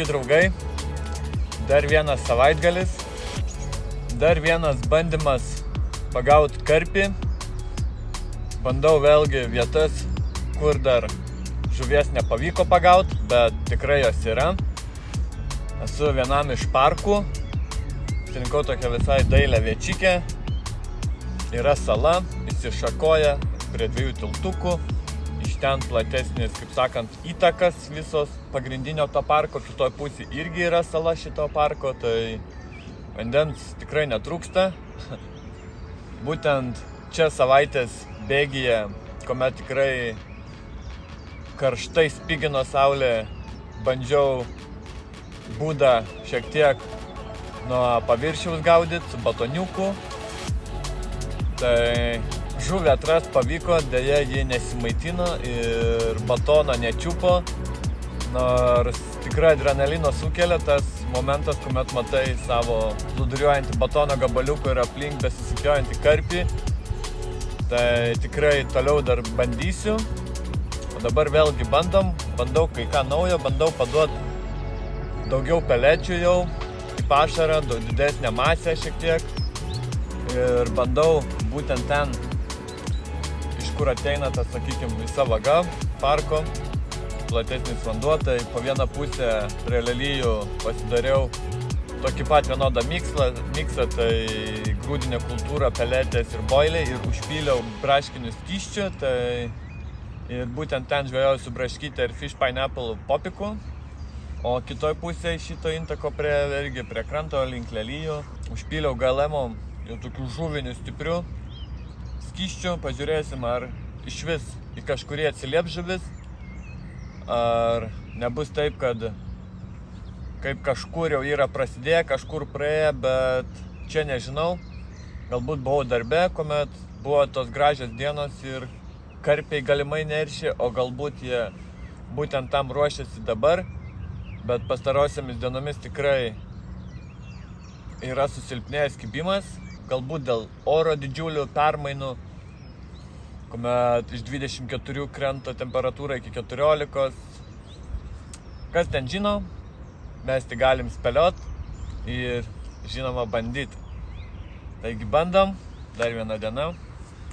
Sveiki draugai, dar vienas savaitgalis, dar vienas bandymas pagauti karpį. Bandau vėlgi vietas, kur dar žuvies nepavyko pagauti, bet tikrai jos yra. Esu vienam iš parkų, surinkau tokią visai dailią viečikę. Yra sala, įsišakoja prie 2 tiltukų. Iš ten platesnis, kaip sakant, įtakas visos pagrindinio to parko. Kitoj pusėje irgi yra sala šito parko, tai vandens tikrai netrūksta. Būtent čia savaitės bėgyje, kuomet tikrai karštai spigino saulė, bandžiau būdą šiek tiek nuo paviršiaus gaudyti su batoniuku. Tai žuvį atrast pavyko, dėja ji nesimaitino ir batono nečiupo, nors tikrai adrenalino sukelia tas momentas, kuomet matai savo plūduriuojantį batono gabaliuką ir aplink besisukiojantį karpį. Tai tikrai toliau dar bandysiu, o dabar vėlgi bandau kai ką naujo, bandau paduoti daugiau pelečių jau į pašarą, daug didesnę masę šiek tiek ir bandau būtent ten, kur ateina tas, sakykime, visa vaga parko, platesnis vanduo, tai po vieną pusę prie lelijų pasidariau tokį pat vienodą miksą, tai grūdinė kultūra, peletės ir boiliai ir užpyliau braškinių skysčių, tai ir būtent ten žvejojau su braškyte ir fish pineapple popiku, o kitoj pusėje šito intako prie kranto link lelijų užpyliau galemo jau tokių žuvinių stiprių skysčių, pažiūrėsim, ar iš vis į kažkurį atsilieps žuvis, ar nebus taip, kad kaip kažkur jau yra prasidėję, kažkur praėję, bet čia nežinau. Galbūt buvau darbe, kuomet buvo tos gražios dienos ir karpiai galimai neršė, o galbūt jie būtent tam ruošiasi dabar, bet pastarosiamis dienomis tikrai yra susilpnėjęs kibimas. Galbūt dėl oro didžiulių permainų, kuomet iš 24 krenta temperatūra iki 14. Kas ten žino, mes tik galim spėliot ir žinoma bandyti. Taigi bandom, dar viena diena,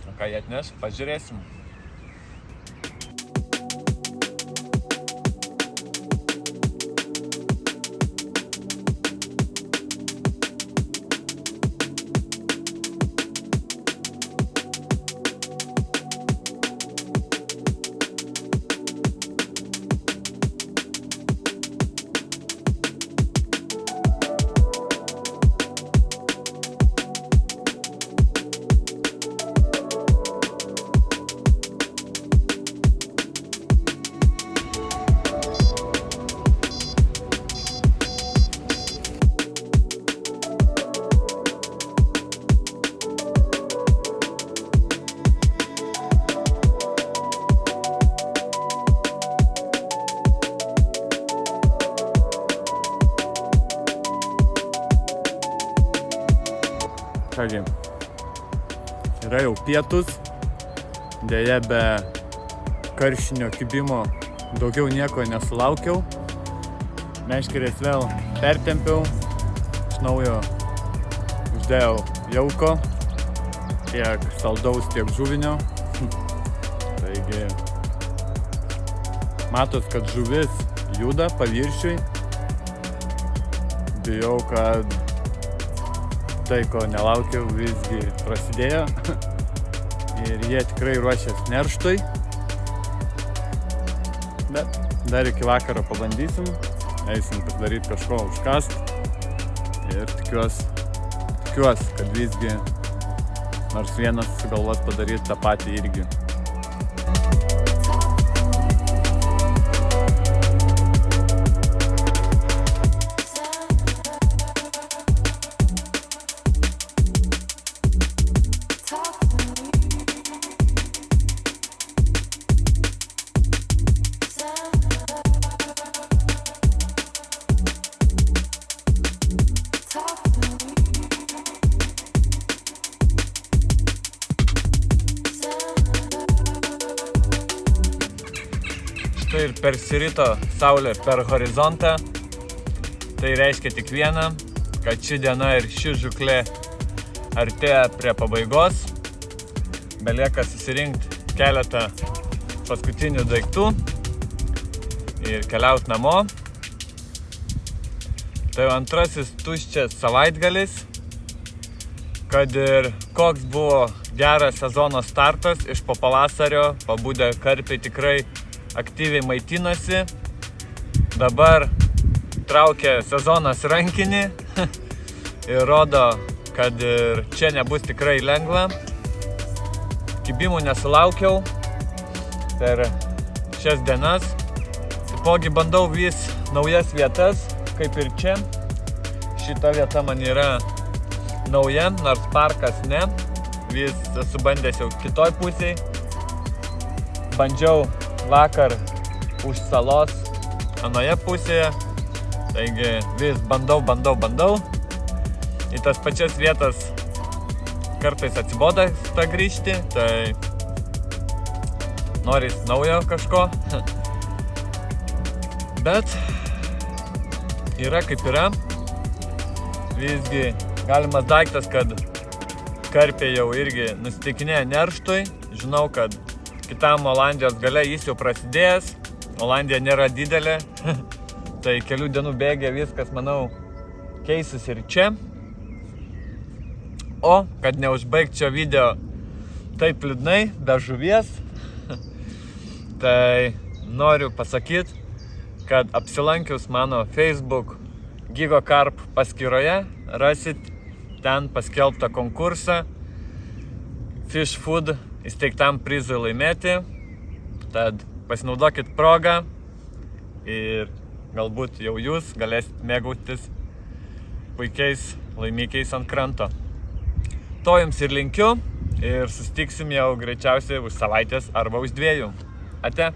o ką jie atneš, pažiūrėsim. Kągi, yra jau pietus, dėja be karšinio kibimo daugiau nieko nesulaukiau. Meškerės vėl pertempiau, iš naujo uždėjau jauko, tiek saldaus, tiek žuvinio. Taigi, matos, kad žuvis juda paviršiui. Bijau, kad tai, ko nelaukiau, visgi prasidėjo ir jie tikrai ruošiasi nerštui, bet dar iki vakaro pabandysim, eisim pasidaryti kažko užkast ir tikiuosi, kad visgi nors vienas sugalvos padaryti tą patį irgi. Štai ir persirito saulė per horizontą. Tai reiškia tik vieną, kad ši diena ir ši žūklė artėja prie pabaigos. Belieka susirinkti keletą paskutinių daiktų ir keliauti namo. Tai antrasis tuščias savaitgalis, kad ir koks buvo geras sezono startas, iš po pavasario pabudę karpiai tikrai aktyviai maitinasi. Dabar traukia sezonas rankinį ir rodo, kad ir čia nebus tikrai lengva. Kibimų nesulaukiau per šias dienas. Taipogi bandau vis naujas vietas, kaip ir čia. Šita vieta man yra nauja, nors parkas ne. Vis esu bandęs jau kitoj pusėj. Bandžiau vakar už salos anoje pusėje. Taigi vis bandau. Į tas pačias vietas kartais atsiboda grįžti, tai noris naujo kažko. Bet yra kaip yra. Visgi galimas daiktas, kad karpiai jau irgi nusiteikinėja nerštui. Žinau, kad kitam Olandijos gale jis jau prasidėjęs. Olandija nėra didelė. Tai kelių dienų bėgė viskas, manau, keisis ir čia. O, kad neužbaigčiau video taip liūdnai, be žuvies, tai noriu pasakyti, kad apsilankius mano Facebook Gigo Carp paskyroje rasit ten paskelbtą konkursą Fish Food įsteigtam prizui laimėti. Tad pasinaudokit progą ir galbūt jau jūs galėsit mėgautis puikiais laimikiais ant kranto. To jums ir linkiu ir susitiksim jau greičiausiai už savaitės arba už 2. Ate.